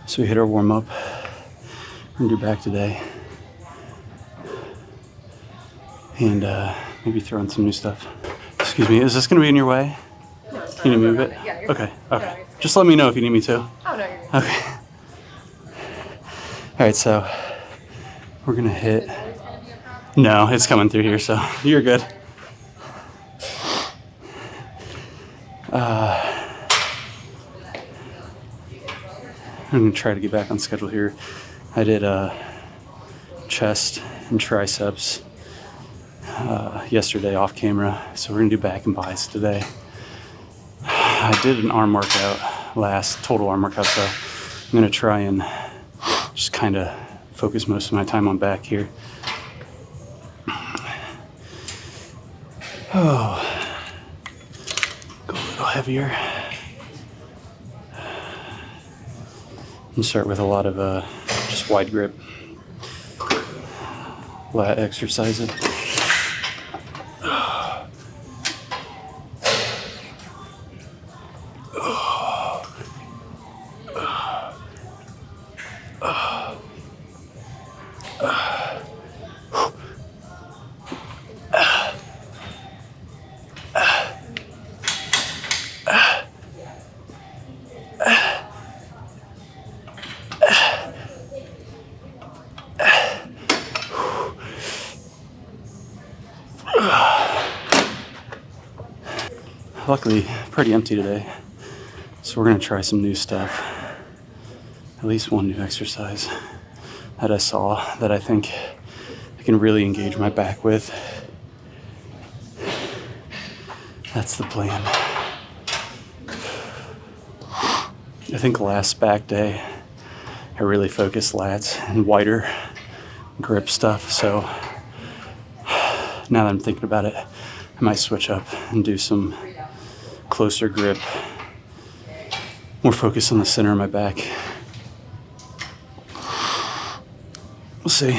So we hit our warm up. We're gonna do back today. And maybe throw in some new stuff. Excuse me, is this gonna be in your way? No, it's Can you fine. move it? Yeah, you're Okay, fine. okay. No, you're Just let me know if you need me to. fine. Oh, no, you're good. Okay. All right, so we're gonna hit. No, it's coming through here, so you're good. I'm gonna try to get back on schedule here. I did chest and triceps yesterday off camera, so we're gonna do back and biceps today. I did an arm workout total arm workout, so I'm gonna try and just kind of focus most of my time on back here. Oh, go a little heavier. And start with a lot of just wide grip lat exercises. Luckily, pretty empty today, so we're gonna try some new stuff. At least one new exercise that I saw that I think I can really engage my back with. That's the plan. I think last back day, I really focused lats and wider grip stuff, so now that I'm thinking about it, I might switch up and do some closer grip, more focus on the center of my back. We'll see.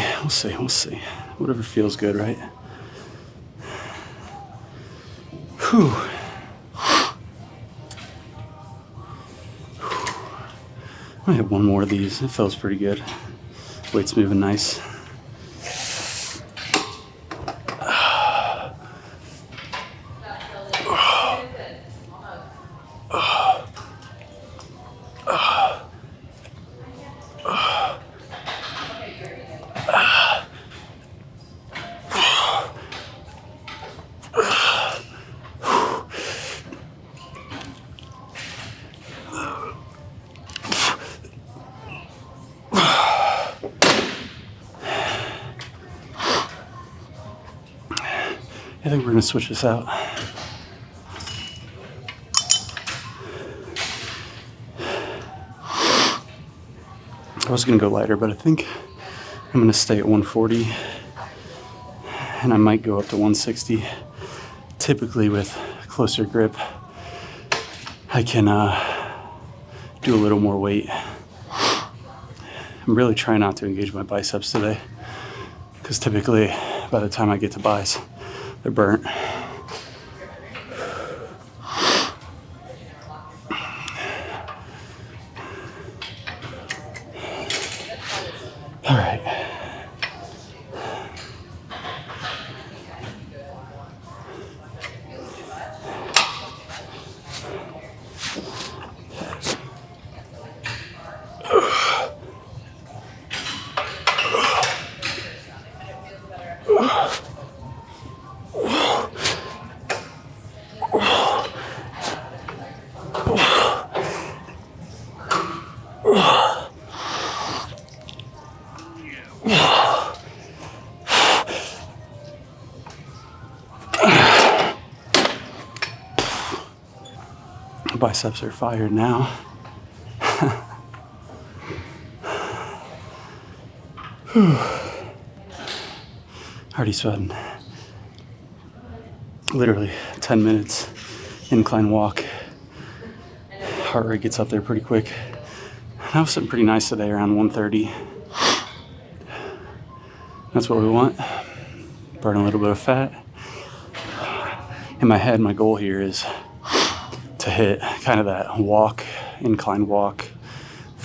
Whatever feels good, right? Whew. I have one more of these. It feels pretty good. Weight's moving nice. I think we're gonna switch this out. I was gonna go lighter, but I think I'm gonna stay at 140 and I might go up to 160. Typically with closer grip, I can do a little more weight. I'm really trying not to engage my biceps today because typically by the time I get to biceps, they're burnt. All right. Biceps are fired now. Already sweating. Literally 10 minutes incline walk. Heart rate gets up there pretty quick. I was sitting pretty nice today, around 130. That's what we want. Burn a little bit of fat. In my head, my goal here is to hit kind of that walk, incline walk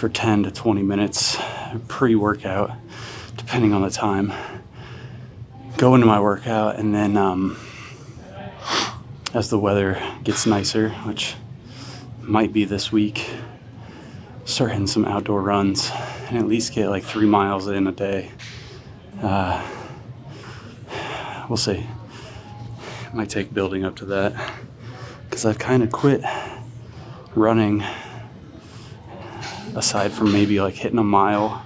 for 10 to 20 minutes pre-workout, depending on the time. Go into my workout, and then as the weather gets nicer, which might be this week, start hitting some outdoor runs and at least get like 3 miles in a day. We'll see. It might take building up to that, because I've kind of quit running, aside from maybe like hitting a mile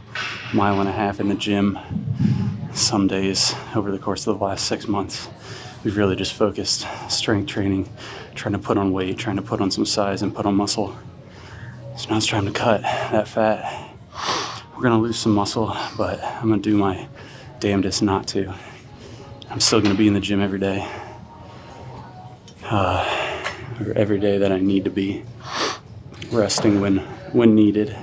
and a half in the gym some days over the course of the last 6 months. We've really just focused strength training, trying to put on weight, trying to put on some size and put on muscle. So now it's time to cut that fat. We're gonna lose some muscle, but I'm gonna do my damnedest not to. I'm still gonna be in the gym every day, or every day that I need to be, resting when needed.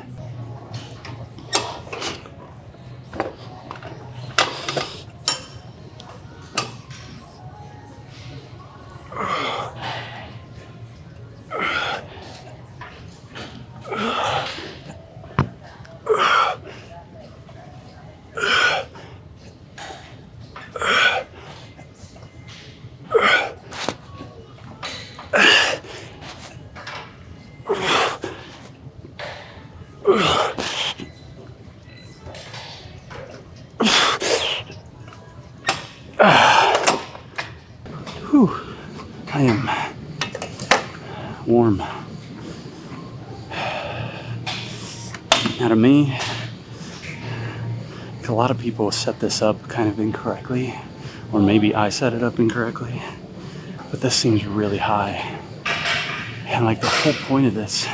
I am warm. Now to me, a lot of people set this up kind of incorrectly, or maybe I set it up incorrectly, but this seems really high. And like the whole point of this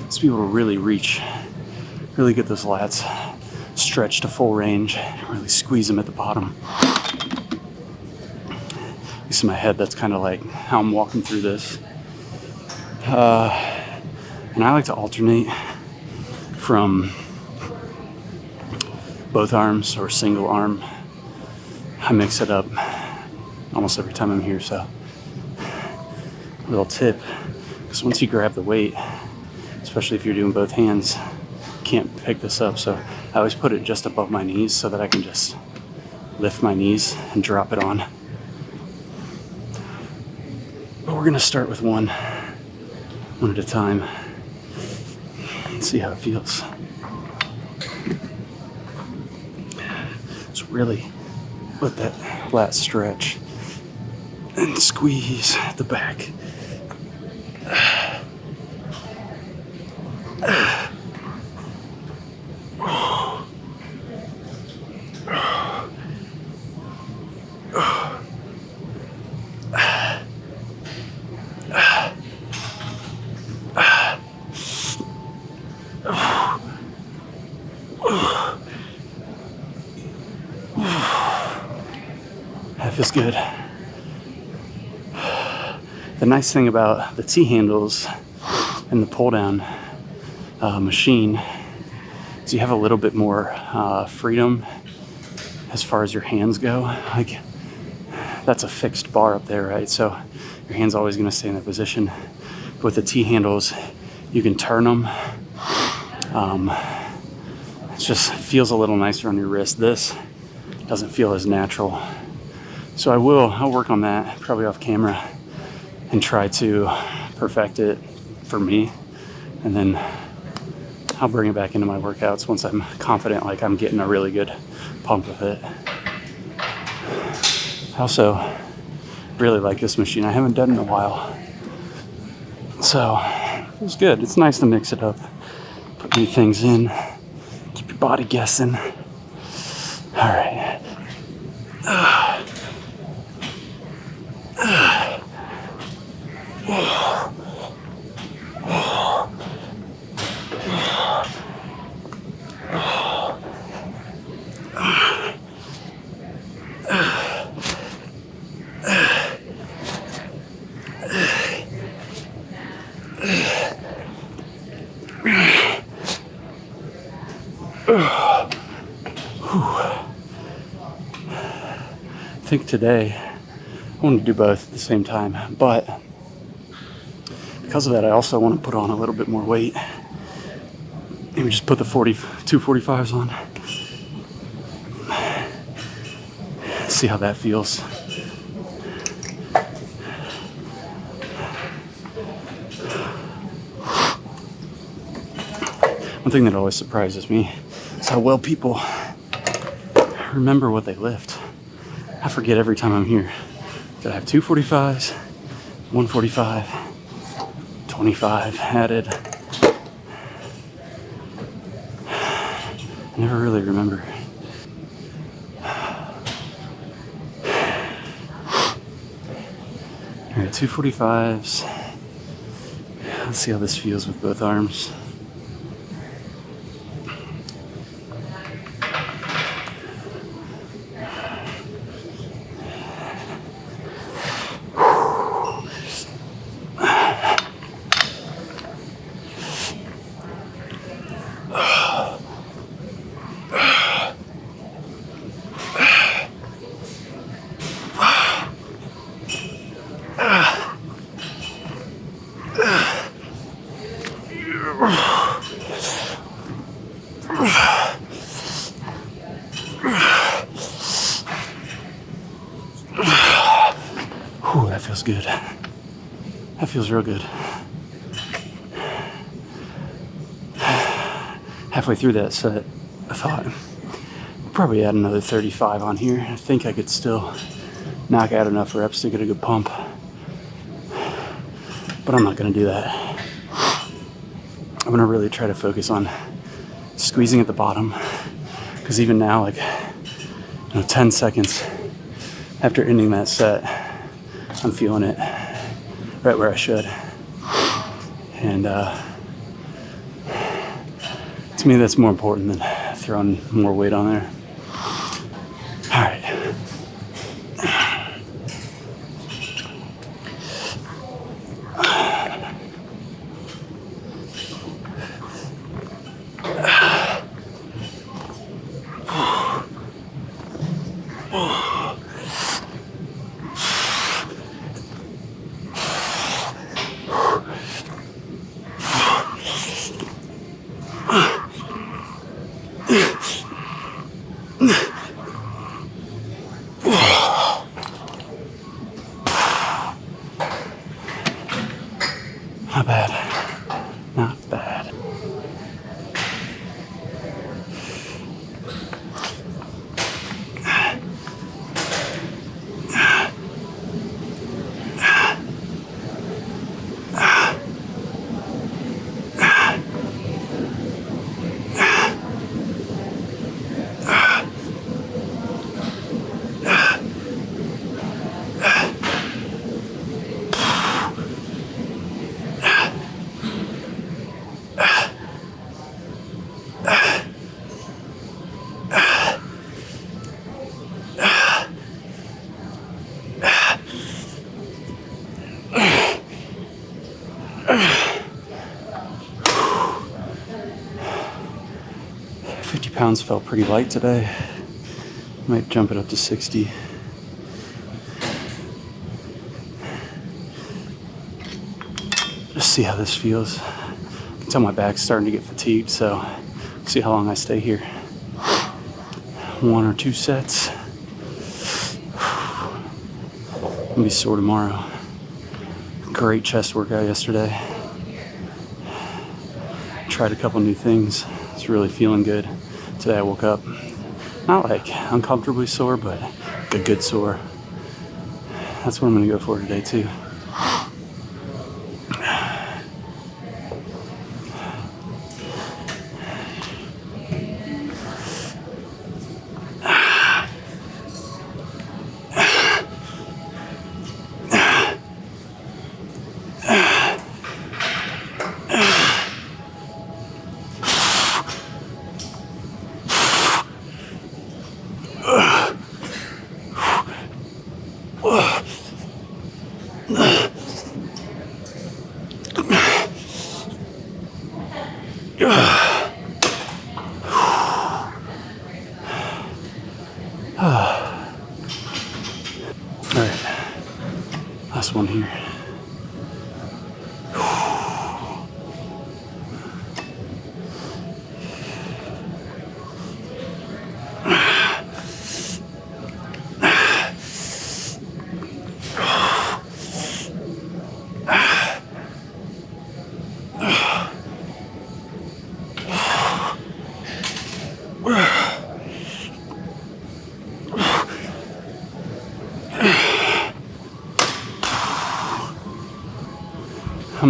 is to be able to really reach, really get those lats stretched to full range, really squeeze them at the bottom. At least in my head, that's kind of like how I'm walking through this. And I like to alternate from both arms or single arm. I mix it up almost every time I'm here, so little tip, because once you grab the weight, especially if you're doing both hands, you can't pick this up. So I always put it just above my knees so that I can just lift my knees and drop it on. But we're gonna start with one at a time and see how it feels. Just really let that lat stretch and squeeze the back. That feels good. The nice thing about the T-handles and the pull-down machine is you have a little bit more freedom as far as your hands go. Like, that's a fixed bar up there, right? So your hand's always going to stay in that position. But with the T-handles, you can turn them. It just feels a little nicer on your wrist. This doesn't feel as natural. So I'll work on that, probably off camera, and try to perfect it for me. And then I'll bring it back into my workouts once I'm confident, like I'm getting a really good pump with it. I also really like this machine. I haven't done it in a while. So it was good. It's nice to mix it up, put new things in, keep your body guessing. All right. I think today I want to do both at the same time, but because of that, I also want to put on a little bit more weight. Maybe just put the 245s on. See how that feels. One thing that always surprises me is how well people remember what they lift. I forget every time I'm here that I have 245s, 145, 25 added. I never really remember. All right, 245s. Let's see how this feels with both arms. Ooh, that feels good. That feels real good. Halfway through that set, I thought I'd probably add another 35 on here. I think I could still knock out enough reps to get a good pump. But I'm not gonna do that. I'm gonna really try to focus on squeezing at the bottom. Because even now, like, 10 seconds after ending that set, I'm feeling it right where I should. And to me, that's more important than throwing more weight on there. All right. Not bad. Not bad. Pounds felt pretty light today. Might jump it up to 60. Just see how this feels. I can tell my back's starting to get fatigued, so see how long I stay here. 1 or 2 sets. I'll be sore tomorrow. Great chest workout yesterday. Tried a couple new things. It's really feeling good. Today I woke up not like uncomfortably sore, but a good sore. That's what I'm gonna go for today too. Alright, last one here. I'm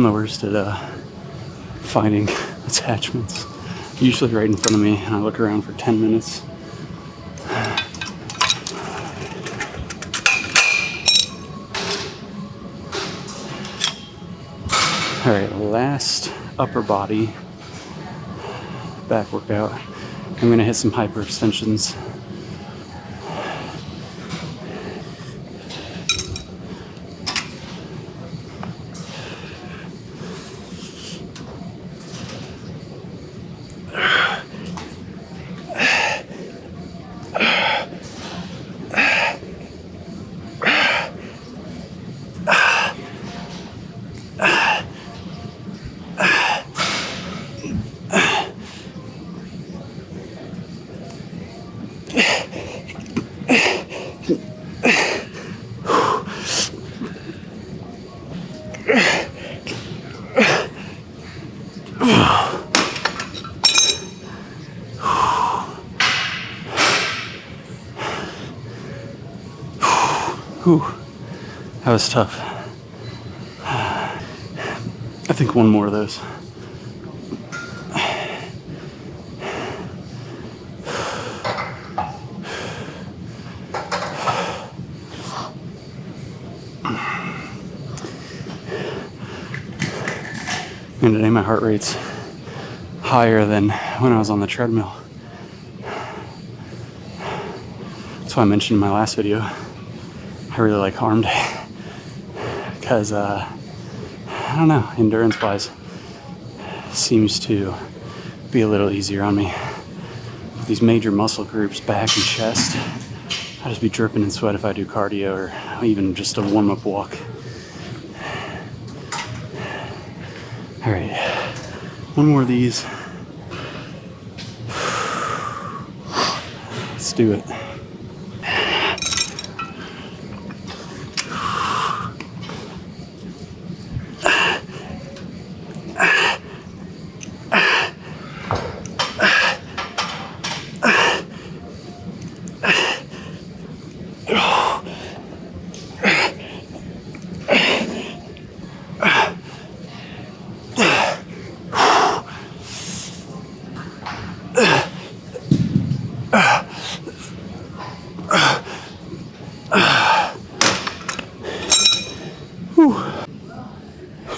the worst at finding attachments. Usually right in front of me, and I look around for 10 minutes. All right, last upper body back workout. I'm gonna hit some hyperextensions. Whew, that was tough. I think one more of those. And today my heart rate's higher than when I was on the treadmill. That's why I mentioned in my last video, I really like arm day. Because, I don't know, endurance-wise, seems to be a little easier on me. These major muscle groups, back and chest, I'll just be dripping in sweat if I do cardio or even just a warm-up walk. All right, one more of these. Let's do it.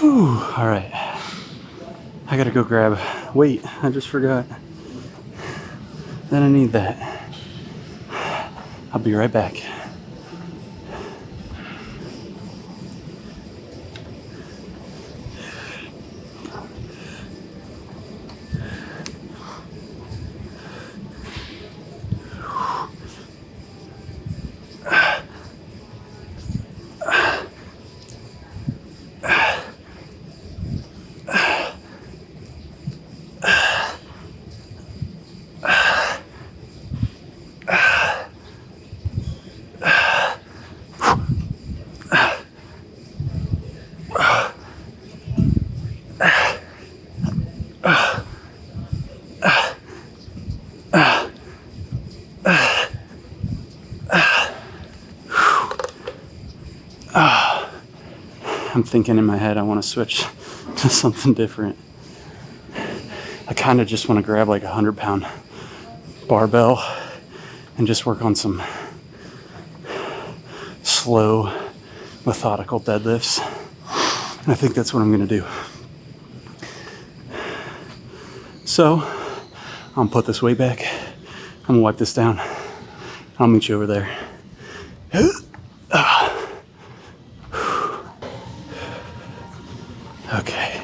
All right, I gotta go grab weight. I just forgot. Then I need that. I'll be right back. I'm thinking in my head I want to switch to something different. I kind of just want to grab like 100-pound barbell and just work on some slow, methodical deadlifts. And I think that's what I'm going to do. So I'm going to put this weight back. I'm going to wipe this down. I'll meet you over there. Okay.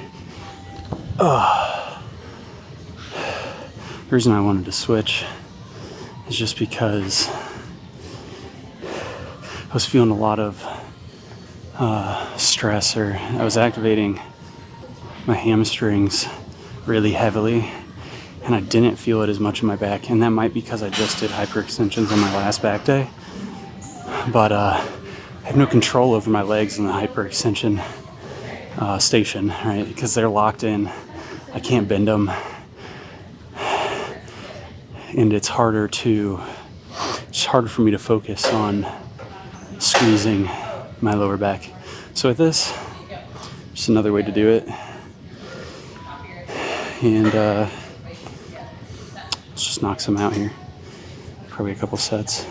The reason I wanted to switch is just because I was feeling a lot of stress, or I was activating my hamstrings really heavily, and I didn't feel it as much in my back. And that might be because I just did hyperextensions on my last back day, but I have no control over my legs in the hyperextension station, right? Because they're locked in. I can't bend them. and it's harder for me to focus on squeezing my lower back. So with this, just another way to do it. And let's just knock some out here. Probably a couple sets.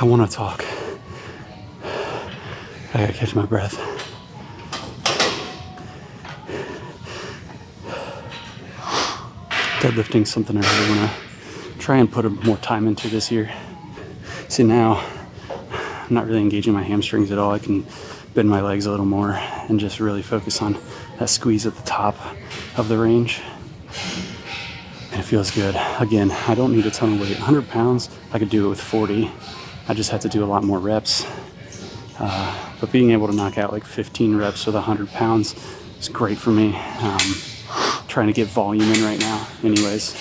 I want to talk. I gotta catch my breath. Deadlifting's something I really want to try and put more time into this year. See, now I'm not really engaging my hamstrings at all. I can bend my legs a little more and just really focus on that squeeze at the top of the range. And it feels good. Again, I don't need a ton of weight. 100 pounds, I could do it with 40. I just have to do a lot more reps. But being able to knock out like 15 reps with 100 pounds is great for me. Trying to get volume in right now anyways.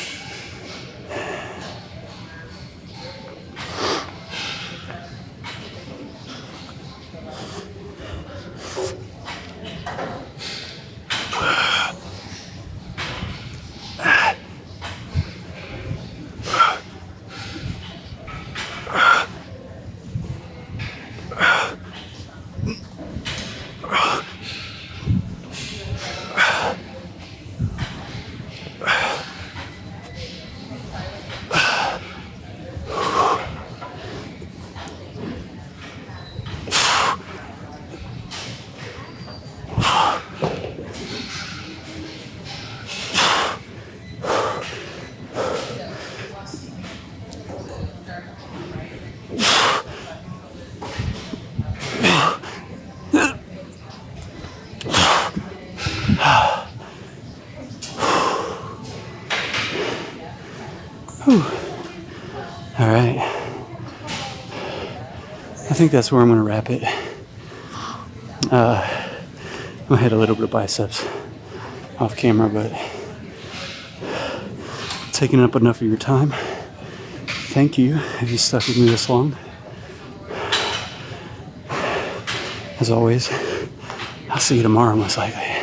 All right, I think that's where I'm gonna wrap it. I'm gonna hit a little bit of biceps off camera, but taking up enough of your time. Thank you if you stuck with me this long. As always, I'll see you tomorrow most likely.